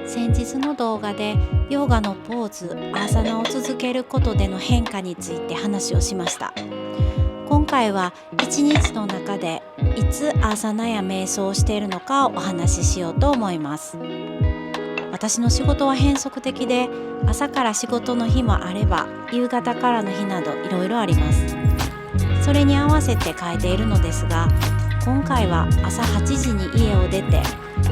先日の動画でヨガのポーズ、アーサナを続けることでの変化について話をしました。今回は一日の中でいつアーサナや瞑想をしているのかをお話ししようと思います。私の仕事は変則的で、朝から仕事の日もあれば夕方からの日などいろいろあります。それに合わせて変えているのですが、今回は朝8時に家を出て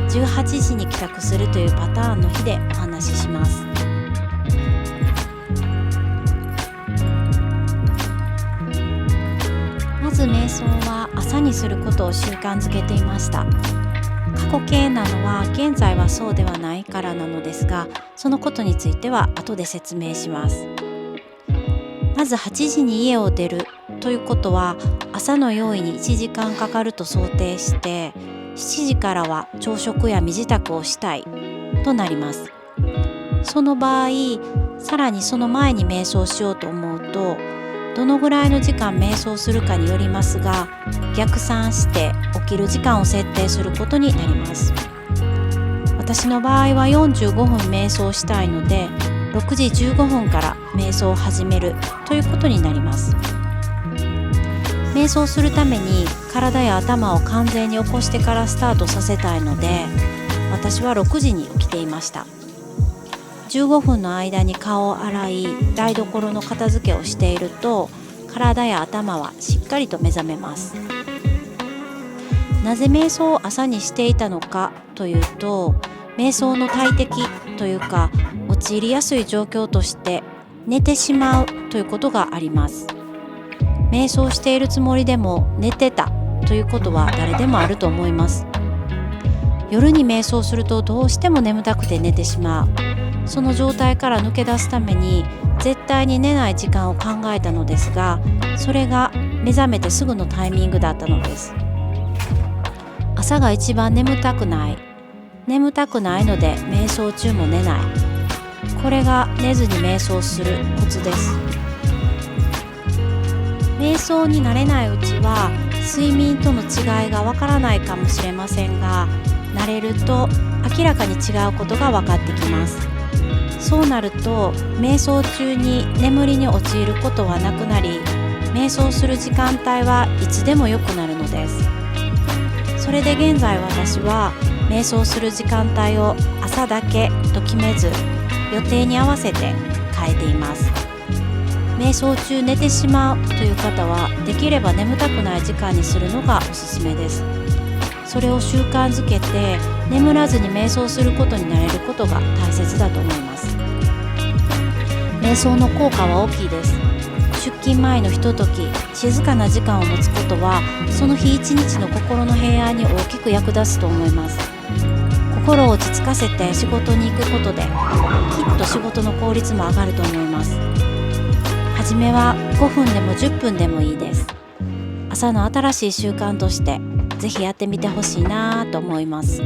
18時に帰宅するというパターンの日でお話しします。まず瞑想は朝にすることを習慣づけていました。過去形なのは現在はそうではないからなのですが、そのことについては後で説明します。まず8時に家を出るということは、朝の用意に1時間かかると想定して、7時からは朝食や身支度をしたいとなります。その場合、さらにその前に瞑想しようと思うと、どのぐらいの時間瞑想するかによりますが、逆算して起きる時間を設定することになります。私の場合は45分瞑想したいので、6時15分から瞑想を始めるということになります。瞑想するために体や頭を完全に起こしてからスタートさせたいので、私は6時に起きていました。15分の間に顔を洗い、台所の片付けをしていると、体や頭はしっかりと目覚めます。なぜ瞑想を朝にしていたのかというと、瞑想の大敵というか陥りやすい状況として寝てしまうということがあります。瞑想しているつもりでも寝てたということは誰でもあると思います。夜に瞑想するとどうしても眠たくて寝てしまう。その状態から抜け出すために絶対に寝ない時間を考えたのですが、それが目覚めてすぐのタイミングだったのです。朝が一番眠たくないので瞑想中も寝ない。これが寝ずに瞑想するコツです。瞑想に慣れないうちは睡眠との違いがわからないかもしれませんが、慣れると明らかに違うことが分かってきます。そうなると瞑想中に眠りに陥ることはなくなり、瞑想する時間帯はいつでも良くなるのです。それで現在私は瞑想する時間帯を朝だけと決めず、予定に合わせて変えています。瞑想中寝てしまうという方は、できれば眠たくない時間にするのがおすすめです。それを習慣づけて眠らずに瞑想することになれることが大切だと思います。瞑想の効果は大きいです。出勤前のひととき、静かな時間を持つことは、その日一日の心の平安に大きく役立つと思います。心を落ち着かせて仕事に行くことで、きっと仕事の効率も上がると思います。はじめは5分でも10分でもいいです。朝の新しい習慣としてぜひやってみてほしいなと思います。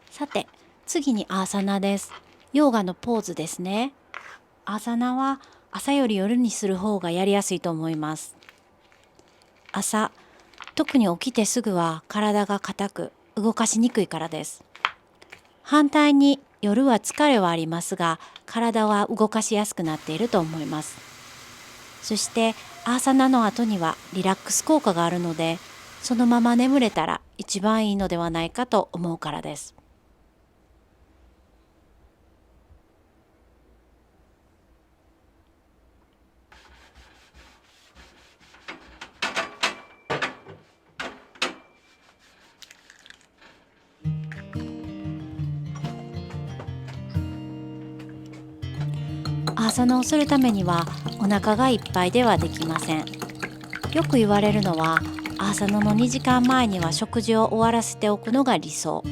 さて、次にアーサナです。ヨーガのポーズですね。アーサナは朝より夜にする方がやりやすいと思います。朝、特に起きてすぐは体が硬く動かしにくいからです。反対に夜は疲れはありますが、体は動かしやすくなっていると思います。そしてアーサナの後にはリラックス効果があるので、そのまま眠れたら一番いいのではないかと思うからです。アーサナをするためにはお腹がいっぱいではできません。よく言われるのはアーサナの2時間前には食事を終わらせておくのが理想。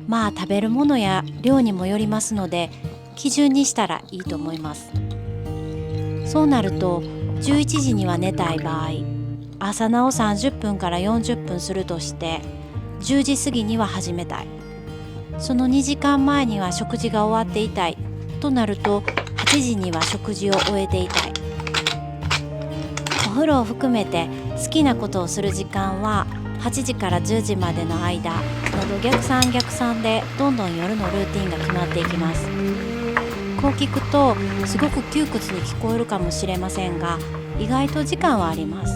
まあ食べるものや量にもよりますので基準にしたらいいと思います。そうなると11時には寝たい場合、アーサナを30分から40分するとして10時過ぎには始めたい。その2時間前には食事が終わっていたいとなると8時には食事を終えていたい。お風呂を含めて好きなことをする時間は8時から10時までの間、逆算逆算でどんどん夜のルーティンが決まっていきます。こう聞くとすごく窮屈に聞こえるかもしれませんが、意外と時間はあります。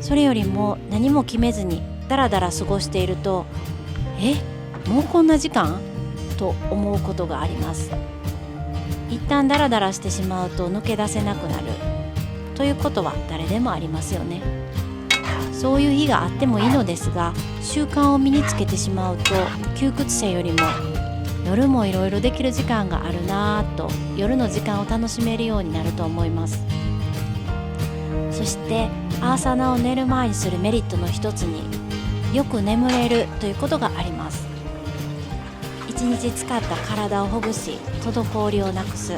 それよりも何も決めずにダラダラ過ごしていると、もうこんな時間と思うことがあります。一旦ダラダラしてしまうと抜け出せなくなるということは誰でもありますよね。そういう日があってもいいのですが、習慣を身につけてしまうと窮屈さよりも夜もいろいろできる時間があるなぁと夜の時間を楽しめるようになると思います。そしてアーサナを寝る前にするメリットの一つによく眠れるということがあります。一日使った体をほぐし滞りをなくす。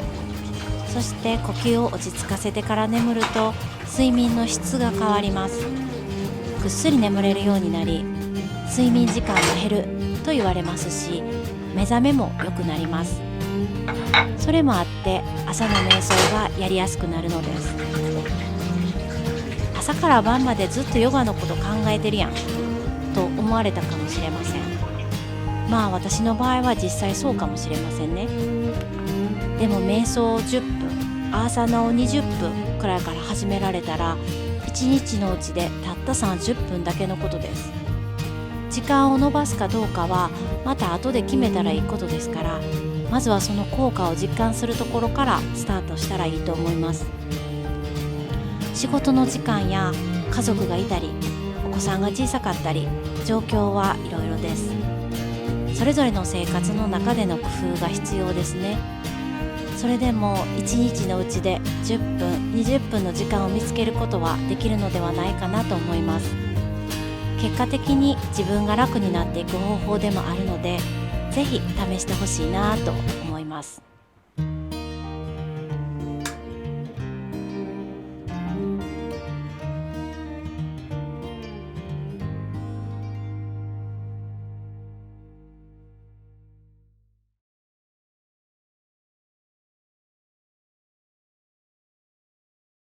そして呼吸を落ち着かせてから眠ると睡眠の質が変わります。ぐっすり眠れるようになり睡眠時間も減ると言われますし、目覚めも良くなります。それもあって朝の瞑想がやりやすくなるのです。朝から晩までずっとヨガのこと考えてるやんと思われたかもしれません。まあ私の場合は実際そうかもしれませんね。でも瞑想を10分、アーサナを20分くらいから始められたら1日のうちでたった30分だけのことです。時間を延ばすかどうかはまた後で決めたらいいことですから、まずはその効果を実感するところからスタートしたらいいと思います。仕事の時間や家族がいたりお子さんが小さかったり状況はいろいろです。それぞれの生活の中での工夫が必要ですね。それでも1日のうちで10分20分の時間を見つけることはできるのではないかなと思います。結果的に自分が楽になっていく方法でもあるので、ぜひ試してほしいなと思います。